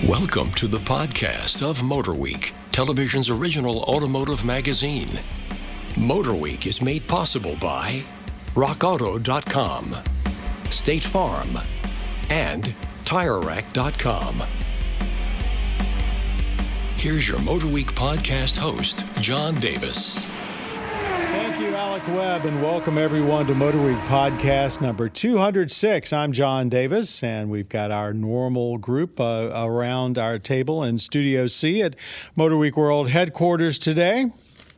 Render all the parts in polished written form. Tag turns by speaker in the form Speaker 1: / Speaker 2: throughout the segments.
Speaker 1: Welcome to the podcast of MotorWeek, television's original automotive magazine. MotorWeek is made possible by RockAuto.com, State Farm, and TireRack.com. Here's your MotorWeek podcast host, John Davis.
Speaker 2: Thank you, Alec Webb, and welcome everyone to MotorWeek podcast number 206. I'm John Davis, and we've got our normal group around our table in Studio C at MotorWeek World headquarters today.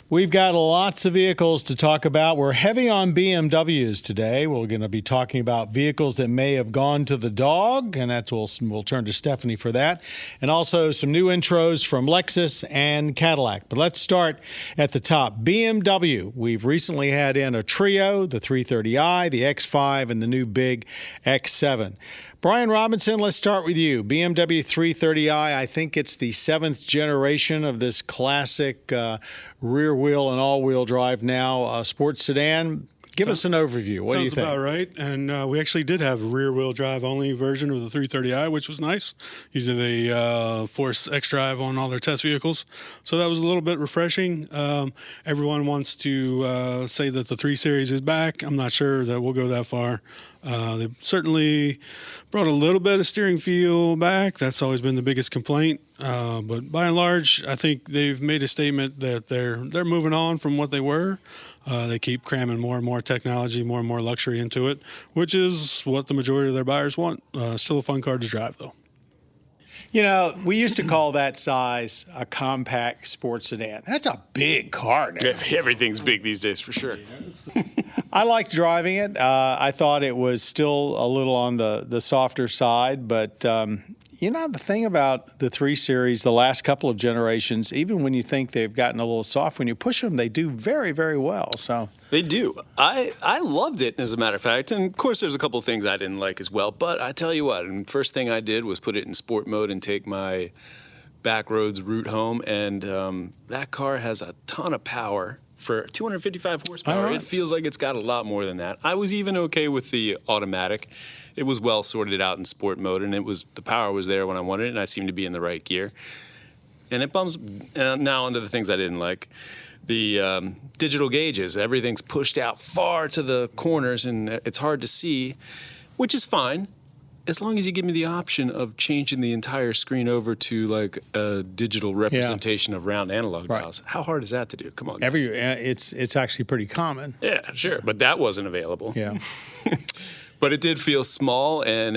Speaker 2: We've got lots of vehicles to talk about. We're heavy on BMWs today. We're going to be talking about vehicles that may have gone to the dog, and we'll turn to Stephanie for that. And also some new intros from Lexus and Cadillac. But let's start at the top. BMW. We've recently had in a trio, the 330i, the X5, and the new big X7. Brian Robinson, let's start with you. BMW 330i, I think it's the 7th generation of this classic rear-wheel and all-wheel drive now sports sedan. Give us an overview. What do you think?
Speaker 3: Sounds about right. And we actually did have a rear-wheel drive only version of the 330i, which was nice. Using the Force X-Drive on all their test vehicles. So that was a little bit refreshing. Everyone wants to say that the 3 Series is back. I'm not sure that we'll go that far. They certainly brought a little bit of steering feel back. That's always been the biggest complaint. But by and large, I think they've made a statement that they're moving on from what they were. They keep cramming more and more technology, more and more luxury into it, which is what the majority of their buyers want. Still a fun car to drive, though.
Speaker 2: You know, we used to call that size a compact sports sedan. That's a big car now.
Speaker 4: Everything's big these days, for sure.
Speaker 2: I liked driving it. I thought it was still a little on the softer side, but you know, the thing about the 3 Series, the last couple of generations, even when you think they've gotten a little soft, when you push them, they do very, very well. So
Speaker 4: They do. I loved it, as a matter of fact. And, of course, there's a couple of things I didn't like as well. But I tell you what, and first thing I did was put it in sport mode and take my backroads route home. And that car has a ton of power. For 255 horsepower, It feels like it's got a lot more than that. I was even okay with the automatic. It was well sorted out in sport mode, and the power was there when I wanted it, and I seemed to be in the right gear. And it bumps. And now onto the things I didn't like. The digital gauges. Everything's pushed out far to the corners, and it's hard to see, which is fine. As long as you give me the option of changing the entire screen over to like a digital representation of round analog dials. How hard is that to do? Come on.
Speaker 2: It's actually pretty common.
Speaker 4: Yeah, sure. But that wasn't available.
Speaker 2: Yeah.
Speaker 4: But it did feel small and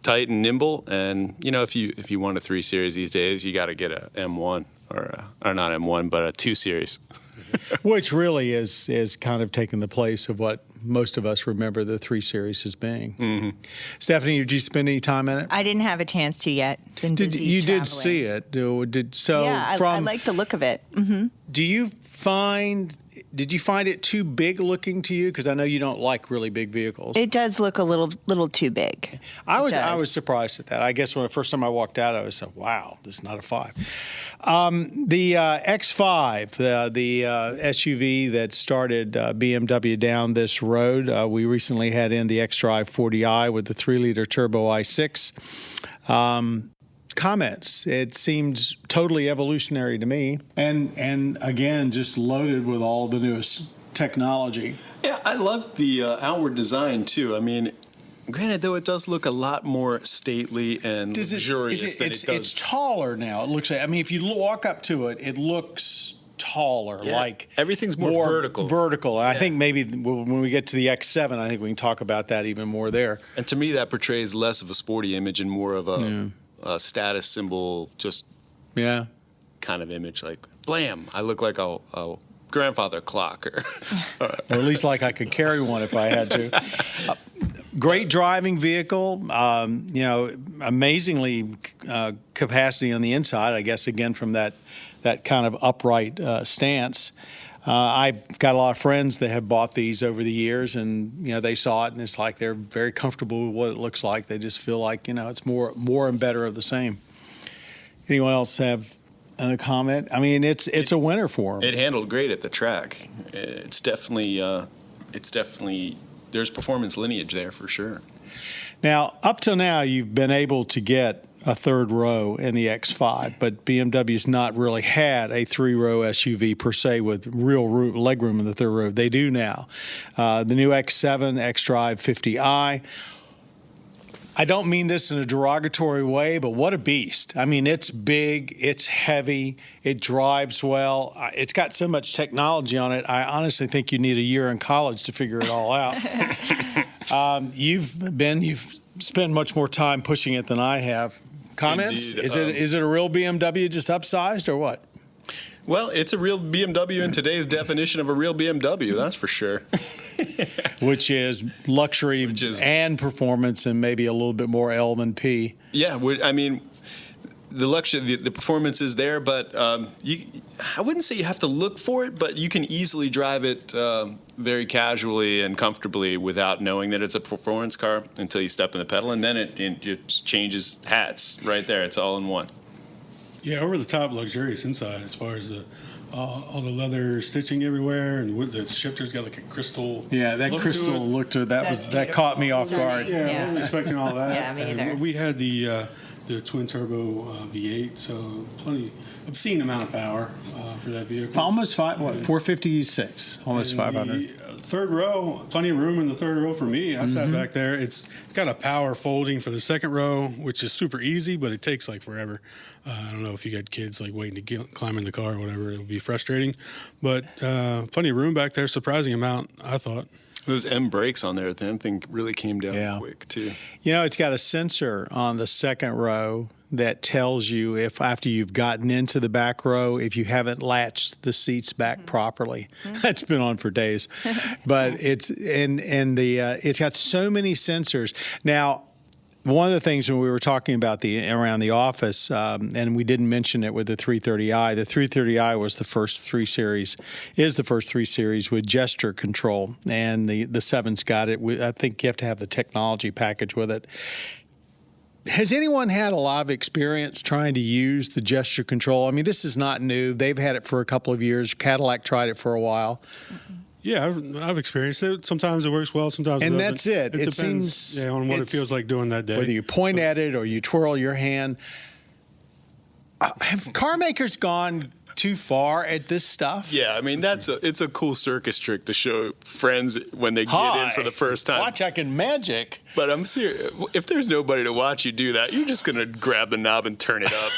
Speaker 4: tight and nimble. And, you know, if you want a 3 Series these days, you got to get a M1 or not M1, but a 2 Series.
Speaker 2: Which really is kind of taking the place of what most of us remember the 3 Series as being. Mm-hmm. Stephanie, did you spend any time in it?
Speaker 5: I didn't have a chance to yet. Been busy
Speaker 2: you
Speaker 5: traveling.
Speaker 2: did see it?
Speaker 5: I like the look of it. Mm-hmm.
Speaker 2: Did you find it too big looking to you? Because I know you don't like really big vehicles.
Speaker 5: It does look a little too big.
Speaker 2: I was surprised at that. I guess when the first time I walked out, I was like, wow, this is not a 5. The X5, the SUV that started BMW down this road, we recently had in the X-Drive 40i with the 3-liter turbo i6. Comments. It seems totally evolutionary to me, and again, just loaded with all the newest technology.
Speaker 4: Yeah, I love the outward design too. I mean, granted, though, it does look a lot more stately and luxurious than it does.
Speaker 2: It's taller now. It looks like. I mean, if you walk up to it, it looks taller.
Speaker 4: Yeah.
Speaker 2: Like
Speaker 4: everything's more vertical.
Speaker 2: Vertical. I think maybe when we get to the X7, I think we can talk about that even more there.
Speaker 4: And to me, that portrays less of a sporty image and more of a status symbol, just kind of image. Like, blam! I look like a grandfather clock, or
Speaker 2: at least like I could carry one if I had to. Great driving vehicle, amazingly capacity on the inside, I guess, again, from that kind of upright stance. I've got a lot of friends that have bought these over the years, and, they saw it, and it's like they're very comfortable with what it looks like. They just feel like, it's more and better of the same. Anyone else have a comment? I mean, it's a winner for them.
Speaker 4: It handled great at the track. It's definitely there's performance lineage there for sure.
Speaker 2: Now, up till now, you've been able to get a third row in the X5, but BMW's not really had a 3-row SUV per se with real legroom in the third row. They do now. The new X7, xDrive 50i. I don't mean this in a derogatory way, but what a beast. I mean, it's big, it's heavy, it drives well. It's got so much technology on it, I honestly think you need a year in college to figure it all out. You've spent much more time pushing it than I have. Comments?
Speaker 4: Indeed.
Speaker 2: Is it a real BMW just upsized or what?
Speaker 4: Well, it's a real BMW in today's definition of a real BMW, that's for sure.
Speaker 2: Which is luxury and performance and maybe a little bit more L than P.
Speaker 4: Yeah, I mean, the luxury, the performance is there, but I wouldn't say you have to look for it, but you can easily drive it very casually and comfortably without knowing that it's a performance car until you step in the pedal, and then it just changes hats right there. It's all in one.
Speaker 3: Yeah, over the top luxurious inside as far as all the leather stitching everywhere, and the shifter's got like a crystal.
Speaker 2: Yeah, that crystal look to it. That caught me off guard.
Speaker 3: Yeah, I wasn't expecting all that.
Speaker 5: Yeah, me either.
Speaker 3: And we had the twin turbo V8, so plenty obscene amount of power for that vehicle.
Speaker 2: Almost 456, almost 500.
Speaker 3: Third row, plenty of room in the third row for me. I sat back there. It's got a power folding for the second row, which is super easy, but it takes like forever. I don't know if you got kids like waiting to climb in the car or whatever. It'll be frustrating, but plenty of room back there. Surprising amount, I thought.
Speaker 4: Those M brakes on there, that thing really came down quick too.
Speaker 2: You know, it's got a sensor on the second row that tells you if after you've gotten into the back row, if you haven't latched the seats back properly. That's been on for days, but it's it's got so many sensors now. One of the things when we were talking about around the office, and we didn't mention it with the 330i, the 330i was the first 3 Series with gesture control, and the 7's got it. I think you have to have the technology package with it. Has anyone had a lot of experience trying to use the gesture control? I mean, this is not new. They've had it for a couple of years. Cadillac tried it for a while.
Speaker 3: Yeah, I've experienced it. Sometimes it works well, sometimes it doesn't.
Speaker 2: And that's it.
Speaker 3: It depends
Speaker 2: seems
Speaker 3: on what it feels like doing that day.
Speaker 2: Whether you point at it or you twirl your hand. Have car makers gone too far at this stuff?
Speaker 4: Yeah, I mean, it's a cool circus trick to show friends when they get in for the first time.
Speaker 2: Watch, I can magic.
Speaker 4: But I'm serious. If there's nobody to watch you do that, you're just going to grab the knob and turn it up.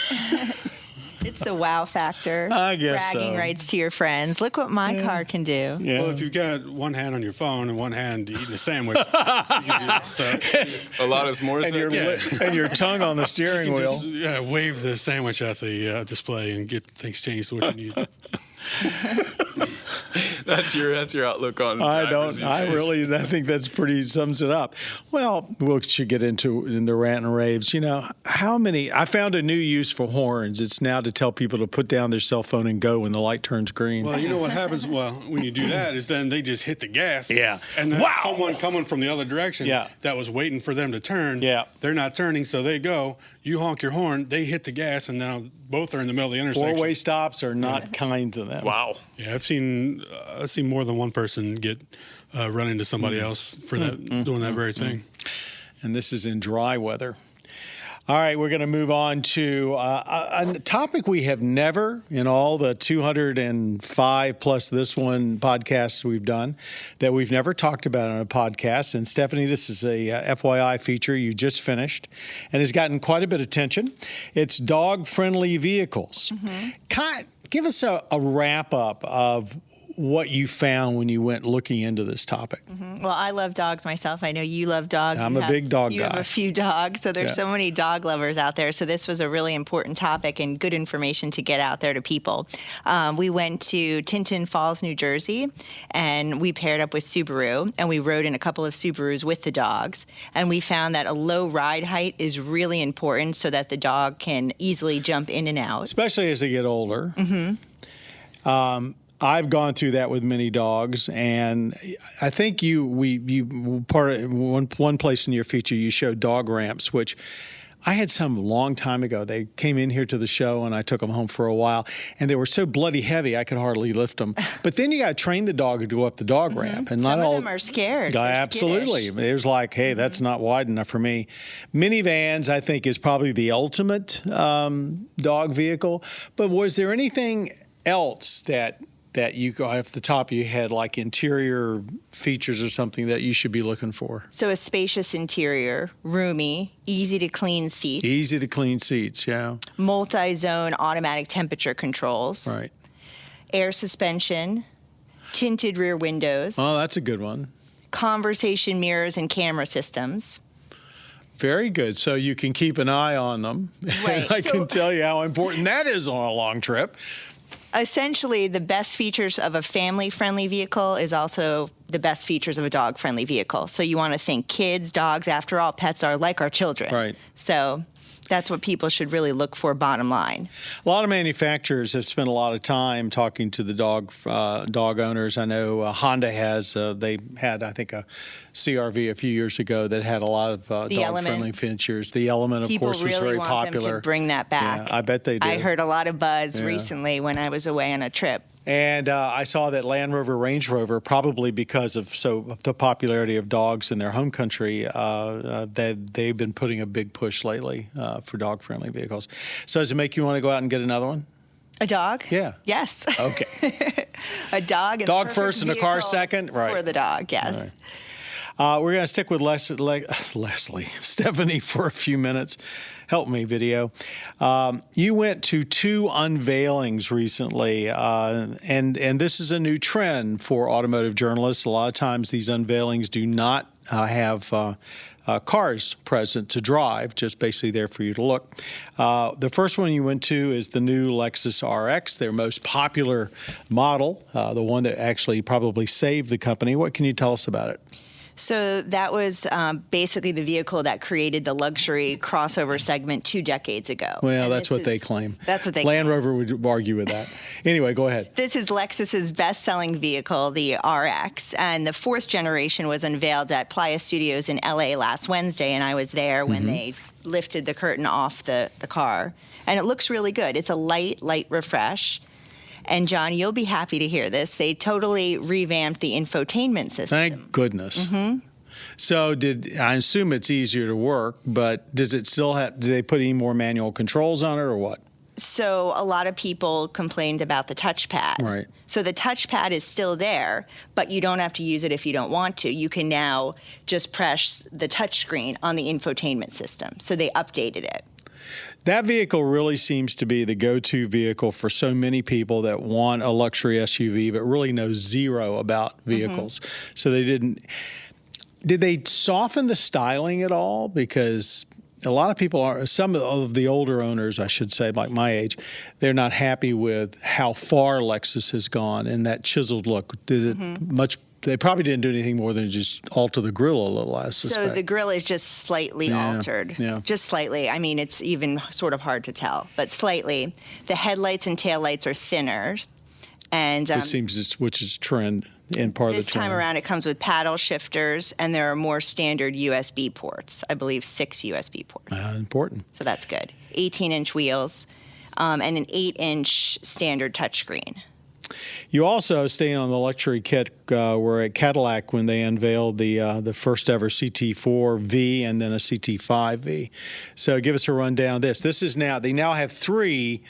Speaker 5: It's the wow factor.
Speaker 2: I guess
Speaker 5: bragging
Speaker 2: so.
Speaker 5: rights to your friends. Look what my car can do.
Speaker 2: Yeah.
Speaker 3: Well, if you've got one hand on your phone and one hand eating a sandwich, you can just,
Speaker 4: a lot is more.
Speaker 2: And your tongue on the steering wheel.
Speaker 3: Just, wave the sandwich at the display and get things changed to what you need.
Speaker 4: That's your outlook on.
Speaker 2: I think that's pretty sums it up. Well, we should get into in the rant and raves. You know, I found a new use for horns. It's now to tell people to put down their cell phone and go when the light turns green.
Speaker 3: Well, you know what happens when you do that is then they just hit the gas.
Speaker 2: Yeah.
Speaker 3: And then someone coming from the other direction that was waiting for them to turn, they're not turning, so they go. You honk your horn, they hit the gas, and now both are in the middle of the intersection.
Speaker 2: 4-way stops are not kind to them.
Speaker 4: Wow.
Speaker 3: Yeah, I've seen more than one person get run into somebody else for doing that very thing.
Speaker 2: And this is in dry weather. All right, we're going to move on to a topic we have never, in all the 205 plus this one podcasts we've done, that we've never talked about on a podcast. And Stephanie, this is a FYI feature you just finished and has gotten quite a bit of attention. It's dog-friendly vehicles. Give us a wrap-up of what you found when you went looking into this topic.
Speaker 5: Well, I love dogs myself. I know you love dogs.
Speaker 2: I'm a big dog guy.
Speaker 5: You have a few dogs, so there's so many dog lovers out there. So this was a really important topic and good information to get out there to people. We went to Tinton Falls, New Jersey, and we paired up with Subaru, and we rode in a couple of Subarus with the dogs. And we found that a low ride height is really important so that the dog can easily jump in and out.
Speaker 2: Especially as they get older. I've gone through that with many dogs, and I think one place in your feature you showed dog ramps, which I had some long time ago. They came in here to the show, and I took them home for a while, and they were so bloody heavy I could hardly lift them. But then you got to train the dog to go up the dog ramp, and not
Speaker 5: Some
Speaker 2: all
Speaker 5: of them are scared. They're
Speaker 2: absolutely.
Speaker 5: skittish.
Speaker 2: There's like, hey, that's not wide enough for me. Minivans, I think, is probably the ultimate dog vehicle. But was there anything else that you go off the top of your head, like interior features or something that you should be looking for?
Speaker 5: So a spacious interior, roomy, easy to clean seats.
Speaker 2: Easy to clean seats, yeah.
Speaker 5: Multi-zone automatic temperature controls.
Speaker 2: Right.
Speaker 5: Air suspension, tinted rear windows,
Speaker 2: Oh, that's a good one.
Speaker 5: conversation mirrors and camera systems.
Speaker 2: Very good. So you can keep an eye on them.
Speaker 5: Right.
Speaker 2: I
Speaker 5: So-
Speaker 2: can tell you how important that is on a long trip.
Speaker 5: Essentially, the best features of a family-friendly vehicle is also the best features of a dog-friendly vehicle. So you want to think kids, dogs, after all, pets are like our children.
Speaker 2: Right.
Speaker 5: So that's what people should really look for, bottom line.
Speaker 2: A lot of manufacturers have spent a lot of time talking to the dog owners. I know Honda has. They had, I think, a CRV a few years ago that had a lot of dog-friendly features. The Element, of
Speaker 5: People
Speaker 2: course, was
Speaker 5: really
Speaker 2: very
Speaker 5: want
Speaker 2: popular.
Speaker 5: them to bring that back.
Speaker 2: Yeah, I bet they did.
Speaker 5: I heard a lot of buzz
Speaker 2: Yeah.
Speaker 5: recently when I was away on a trip.
Speaker 2: And I saw that Land Rover, Range Rover, probably because of the popularity of dogs in their home country, that they've been putting a big push lately for dog-friendly vehicles. So does it make you want to go out and get another one?
Speaker 5: A dog?
Speaker 2: Yeah.
Speaker 5: Yes.
Speaker 2: Okay.
Speaker 5: A dog. And
Speaker 2: Dog
Speaker 5: the perfect
Speaker 2: first and the car
Speaker 5: vehicle
Speaker 2: second? Right.
Speaker 5: For the dog, yes.
Speaker 2: Right. We're going to stick with Stephanie for a few minutes. Help me, video. You went to 2 unveilings recently, and this is a new trend for automotive journalists. A lot of times these unveilings do not have cars present to drive, just basically there for you to look. The first one you went to is the new Lexus RX, their most popular model, the one that actually probably saved the company. What can you tell us about it?
Speaker 5: So that was basically the vehicle that created the luxury crossover segment 2 decades ago.
Speaker 2: Well,
Speaker 5: And
Speaker 2: that's what they claim.
Speaker 5: That's what they
Speaker 2: Land
Speaker 5: claim.
Speaker 2: Rover would argue with that. Anyway, go ahead.
Speaker 5: This is Lexus's best-selling vehicle, the RX, and the 4th generation was unveiled at Playa Studios in LA last Wednesday, and I was there when they lifted the curtain off the car. And it looks really good. It's a light refresh. And John, you'll be happy to hear this. They totally revamped the infotainment system.
Speaker 2: Thank goodness. So I assume it's easier to work, but does it still do they put any more manual controls on it or what?
Speaker 5: So a lot of people complained about the touchpad.
Speaker 2: Right.
Speaker 5: So the touchpad is still there, but you don't have to use it if you don't want to. You can now just press the touchscreen on the infotainment system. So they updated it.
Speaker 2: That vehicle really seems to be the go-to vehicle for so many people that want a luxury SUV but really know zero about vehicles. So did they soften the styling at all? Because a lot of people some of the older owners, I should say, like my age, they're not happy with how far Lexus has gone and that chiseled look. Did it much? They probably didn't do anything more than just alter the grille a little, I suspect.
Speaker 5: So the grille is just slightly altered.
Speaker 2: Yeah.
Speaker 5: Just slightly. I mean, it's even sort of hard to tell, but slightly. The headlights and taillights are thinner. And
Speaker 2: It seems which is trend in part of the
Speaker 5: this
Speaker 2: trend.
Speaker 5: time around, it comes with paddle shifters, and there are more standard USB ports. I believe 6 USB ports.
Speaker 2: Important.
Speaker 5: So that's good. 18-inch wheels and an 8-inch standard touchscreen.
Speaker 2: You also, staying on the luxury kit, were at Cadillac when they unveiled the first ever CT4V and then a CT5V. So give us a rundown. This is they now have 3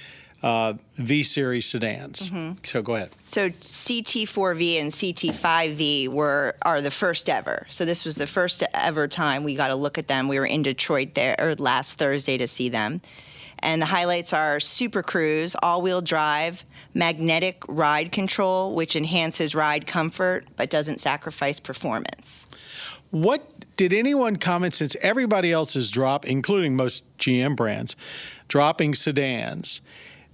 Speaker 2: V-Series sedans. So go ahead.
Speaker 5: So CT4V and CT5V are the first ever. So this was the first ever time we got to look at them. We were in Detroit last Thursday to see them. And the highlights are Super Cruise, all-wheel drive, magnetic ride control, which enhances ride comfort but doesn't sacrifice performance.
Speaker 2: What did anyone comment, since everybody else is including most GM brands, dropping sedans?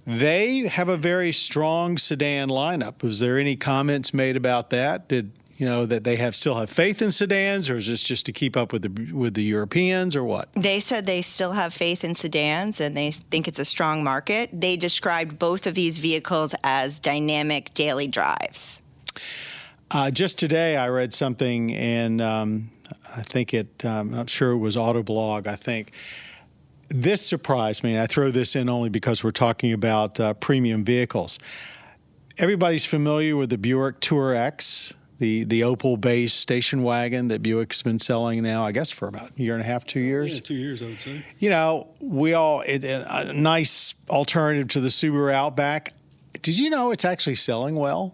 Speaker 2: They have a very strong sedan lineup. Was there any comments made about that? That they still have faith in sedans, or is this just to keep up with the Europeans, or what?
Speaker 5: They said they still have faith in sedans and they think it's a strong market. They described both of these vehicles as dynamic daily drives.
Speaker 2: Just today, I read something, and I think I'm not sure it was Autoblog, I think. this surprised me. I throw this in only because we're talking about premium vehicles. Everybody's familiar with the Buick Tour X, the Opel-based station wagon that Buick's been selling now, I guess, for about a year and a half, 2 years.
Speaker 3: Yeah, 2 years, I would say.
Speaker 2: You know, a nice alternative to the Subaru Outback. Did you know it's actually selling well?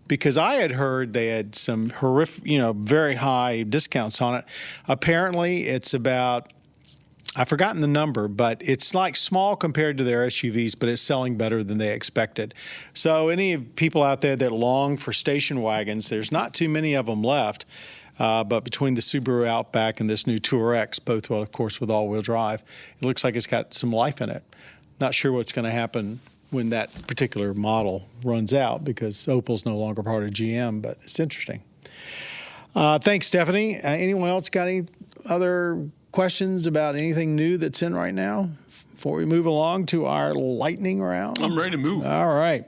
Speaker 2: Because I had heard they had some horrific, very high discounts on it. Apparently, it's about, I've forgotten the number, but it's like small compared to their SUVs, but it's selling better than they expected. So any people out there that long for station wagons, there's not too many of them left. But between the Subaru Outback and this new Tour X, both, of course, with all-wheel drive, it looks like it's got some life in it. Not sure what's going to happen when that particular model runs out, because Opel's no longer part of GM, but it's interesting. Thanks, Stephanie. Anyone else got any other questions about anything new that's in right now before we move along to our lightning round?
Speaker 4: I'm ready to move.
Speaker 2: All right.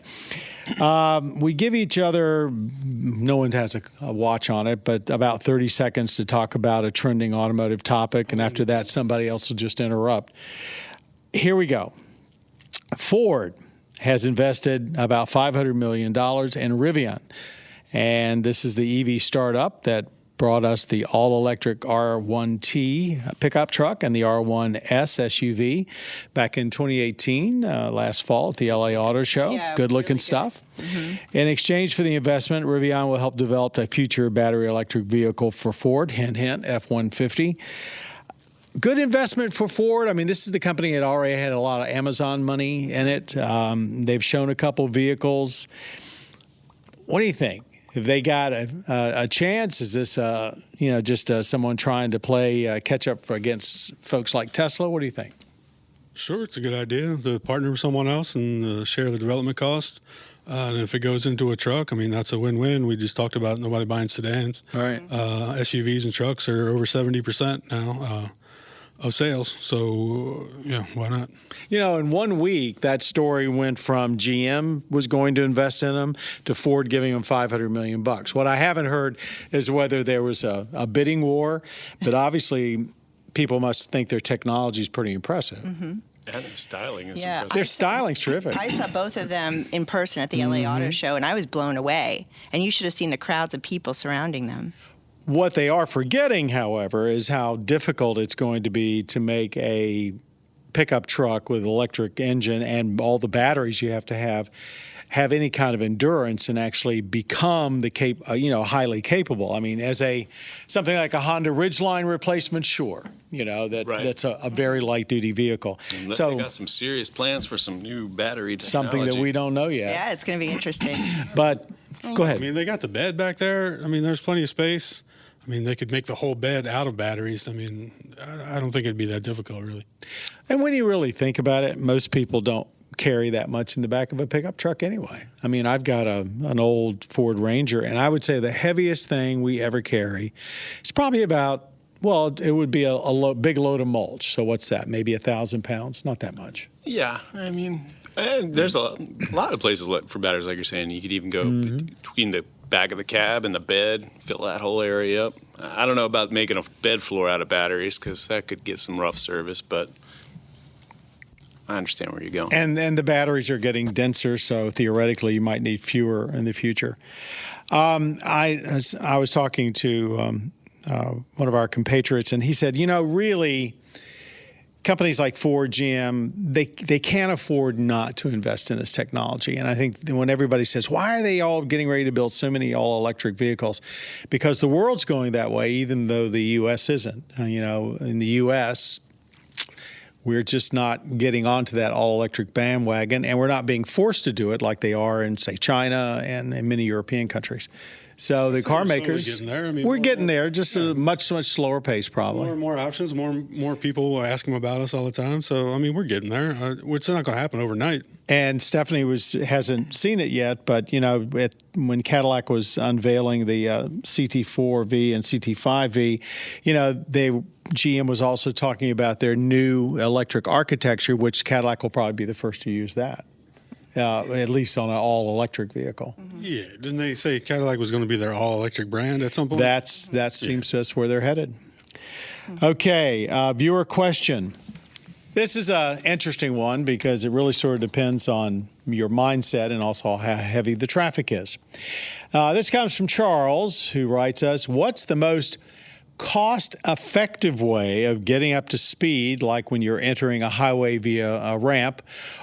Speaker 2: We give each other, no one has a watch on it, but about 30 seconds to talk about a trending automotive topic, and after that, somebody else will just interrupt. Here we go. Ford has invested about $500 million in Rivian. And this is the EV startup that brought us the all-electric R1T pickup truck and the R1S SUV back in 2018, last fall at the LA Auto Show.
Speaker 5: Yeah,
Speaker 2: Good-looking
Speaker 5: really
Speaker 2: stuff.
Speaker 5: Good. Mm-hmm.
Speaker 2: In exchange for the investment, Rivian will help develop a future battery electric vehicle for Ford, hint, hint, F-150. Good investment for Ford. I mean, this is the company that already had a lot of Amazon money in it. They've shown a couple vehicles. What do you think? If they got a chance, is this just someone trying to play catch up against folks like Tesla? What do you think?
Speaker 3: Sure, it's a good idea to partner with someone else and share the development cost. And if it goes into a truck, I mean, that's a win-win. We just talked about nobody buying sedans.
Speaker 2: All right.
Speaker 3: SUVs and trucks are over 70% now of sales. So, yeah, why not?
Speaker 2: In 1 week, that story went from GM was going to invest in them to Ford giving them $500 million. What I haven't heard is whether there was a bidding war, but obviously people must think their technology is pretty impressive.
Speaker 5: Mm-hmm.
Speaker 4: And their styling is
Speaker 2: Their
Speaker 4: impressive.
Speaker 2: styling's terrific.
Speaker 5: I saw both of them in person at the LA Auto Show, and I was blown away. And you should have seen the crowds of people surrounding them.
Speaker 2: What they are forgetting, however, is how difficult it's going to be to make a pickup truck with electric engine and all the batteries you have to have any kind of endurance and actually become highly capable. I mean, as something like a Honda Ridgeline replacement, sure, that's a very light duty vehicle.
Speaker 4: Unless they got some serious plans for some new battery technology.
Speaker 2: Something that we don't know yet.
Speaker 5: Yeah, it's going to be interesting.
Speaker 2: But go ahead.
Speaker 3: I mean, they got the bed back there. I mean, there's plenty of space. I mean, they could make the whole bed out of batteries. I mean, I don't think it'd be that difficult, really.
Speaker 2: And when you really think about it, most people don't carry that much in the back of a pickup truck anyway. I mean, I've got an old Ford Ranger, and I would say the heaviest thing we ever carry is probably about, it would be a big load of mulch. So what's that? Maybe 1,000 pounds? Not that much.
Speaker 4: Yeah, I mean, there's a lot of places for batteries, like you're saying. You could even go between the back of the cab and the bed, fill that whole area up. I don't know about making a bed floor out of batteries because that could get some rough service, but I understand where you're going.
Speaker 2: And the batteries are getting denser, so theoretically you might need fewer in the future. I was talking to one of our compatriots, and he said, really, companies like Ford, GM, they can't afford not to invest in this technology. And I think when everybody says, why are they all getting ready to build so many all-electric vehicles? Because the world's going that way, even though the U.S. isn't. In the U.S., we're just not getting onto that all-electric bandwagon, and we're not being forced to do it like they are in, say, China and in many European countries. So the car makers, we're getting there, just a much slower pace, probably.
Speaker 3: More and more options, more people are asking about us all the time. So, I mean, we're getting there. It's not going to happen overnight.
Speaker 2: And Stephanie hasn't seen it yet, but, when Cadillac was unveiling the CT4V and CT5V, GM was also talking about their new electric architecture, which Cadillac will probably be the first to use that. At least on an all-electric vehicle.
Speaker 5: Mm-hmm.
Speaker 3: Yeah, didn't they say Cadillac was going to be their all-electric brand at some point?
Speaker 2: That seems that's where they're headed. Okay, viewer question. This is an interesting one because it really sort of depends on your mindset and also how heavy the traffic is. This comes from Charles, who writes us, what's the most cost-effective way of getting up to speed, like when you're entering a highway via a ramp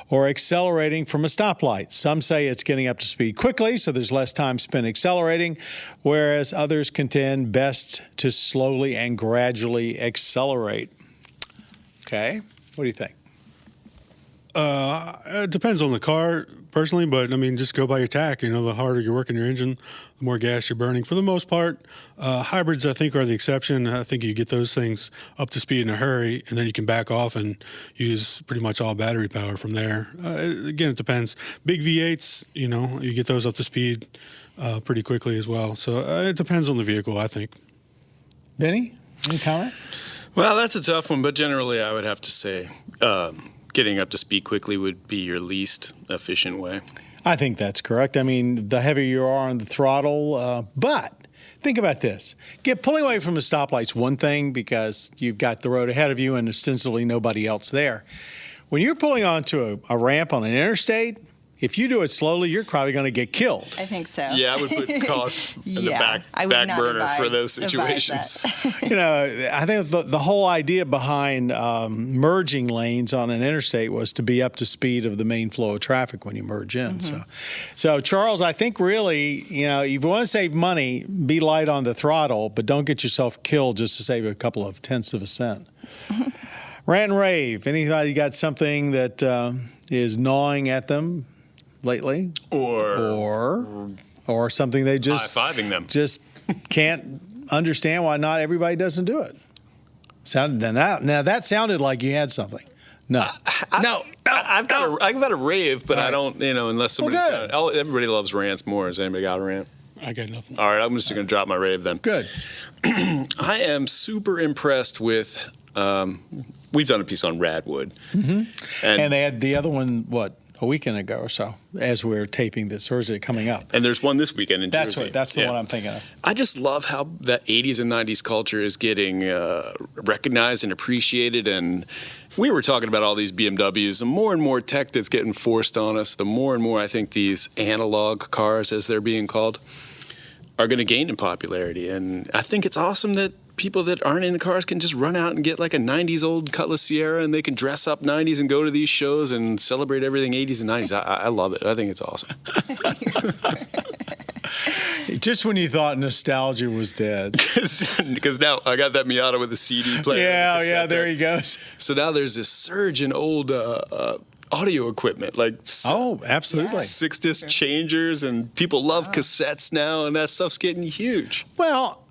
Speaker 2: or accelerating from a stoplight? Some say it's getting up to speed quickly, so there's less time spent accelerating, whereas others contend best to slowly and gradually accelerate. Okay, what do you think?
Speaker 3: It depends on the car, personally, but I mean, just go by your tack. The harder you're working your engine, the more gas you're burning. For the most part, hybrids, I think, are the exception. I think you get those things up to speed in a hurry, and then you can back off and use pretty much all battery power from there. Again, it depends. Big V8s, you get those up to speed pretty quickly as well. So it depends on the vehicle, I think.
Speaker 2: Benny, any comment?
Speaker 4: Well, that's a tough one, but generally I would have to say getting up to speed quickly would be your least efficient way.
Speaker 2: I think that's correct. I mean, the heavier you are on the throttle, but think about this. Pulling away from a stoplight's one thing because you've got the road ahead of you and ostensibly nobody else there. When you're pulling onto a ramp on an interstate, if you do it slowly, you're probably going to get killed.
Speaker 5: I think so.
Speaker 4: Yeah, I would put cost in the back burner for those situations.
Speaker 2: I think the whole idea behind merging lanes on an interstate was to be up to speed of the main flow of traffic when you merge in.
Speaker 5: Mm-hmm.
Speaker 2: So Charles, I think really, if you want to save money, be light on the throttle, but don't get yourself killed just to save a couple of tenths of a cent. Rant and rave. Anybody got something that is gnawing at them lately, or something they just
Speaker 4: high-fiving them,
Speaker 2: just can't understand why not everybody doesn't do it? Now that sounded like you had something. No,
Speaker 4: I've got a rave, but I don't. Unless somebody's got it. Everybody loves rants more. Has anybody got a rant?
Speaker 3: I got nothing.
Speaker 4: All right, I'm just going to drop my rave then.
Speaker 2: Good.
Speaker 4: I am super impressed with. We've done a piece on Radwood,
Speaker 2: and they had the other one. What? A weekend ago or so, as we're taping this, or is it coming up?
Speaker 4: And there's one this weekend in
Speaker 2: Jersey.
Speaker 4: Jersey.
Speaker 2: That's the one I'm thinking of.
Speaker 4: I just love how that 80s and 90s culture is getting recognized and appreciated. And we were talking about all these BMWs, and more tech that's getting forced on us, the more and more I think these analog cars, as they're being called, are going to gain in popularity. And I think it's awesome that people that aren't in the cars can just run out and get like a 90s old Cutlass Sierra, and they can dress up 90s and go to these shows and celebrate everything 80s and 90s. I love it. I think it's awesome.
Speaker 2: Just when you thought nostalgia was dead.
Speaker 4: Because now I got that Miata with a CD player.
Speaker 2: Yeah, there he goes.
Speaker 4: So now there's this surge in old audio equipment, like
Speaker 2: absolutely
Speaker 4: 6-disc changers, and people love cassettes now, and that stuff's getting huge.
Speaker 2: Well,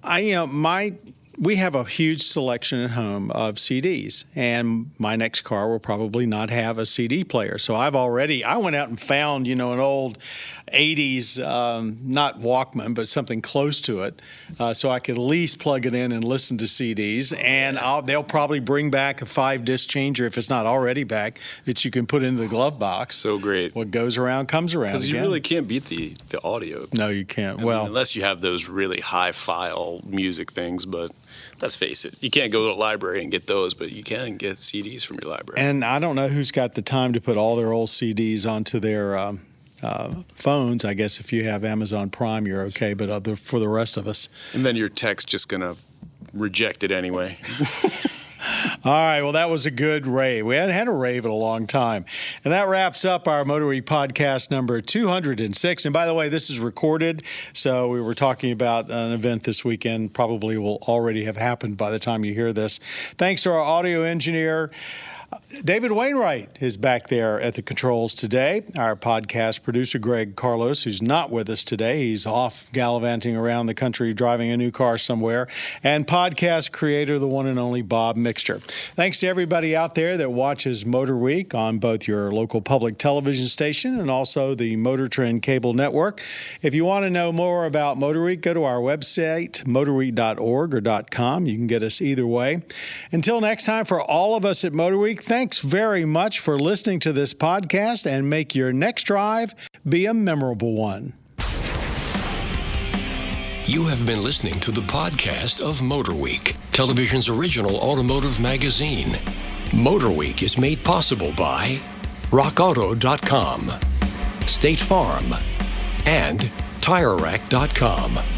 Speaker 2: we have a huge selection at home of CDs, and my next car will probably not have a CD player. So I went out and found, an old 80s, not Walkman, but something close to it, so I could at least plug it in and listen to CDs. And they'll probably bring back a 5-disc changer, if it's not already back, that you can put into the glove box.
Speaker 4: So great.
Speaker 2: What goes around comes around.
Speaker 4: Because you really can't beat the audio.
Speaker 2: No, you can't.
Speaker 4: I mean, unless you have those really high-file music things, but let's face it, you can't go to the library and get those, but you can get CDs from your library.
Speaker 2: And I don't know who's got the time to put all their old CDs onto their phones. I guess if you have Amazon Prime, you're okay, but for the rest of us. And
Speaker 4: then your tech's just going to reject it anyway.
Speaker 2: All right, well, that was a good rave. We hadn't had a rave in a long time. And that wraps up our MotorWeek podcast number 206. And by the way, this is recorded, so we were talking about an event this weekend. Probably will already have happened by the time you hear this. Thanks to our audio engineer, David Wainwright is back there at the controls today. Our podcast producer, Greg Carlos, who's not with us today. He's off gallivanting around the country driving a new car somewhere. And podcast creator, the one and only Bob Mixter. Thanks to everybody out there that watches MotorWeek on both your local public television station and also the Motor Trend cable network. If you want to know more about MotorWeek, go to our website, motorweek.org or .com. You can get us either way. Until next time, for all of us at MotorWeek, thanks very much for listening to this podcast, and make your next drive be a memorable one.
Speaker 1: You have been listening to the podcast of MotorWeek, television's original automotive magazine. MotorWeek is made possible by RockAuto.com, State Farm, and TireRack.com.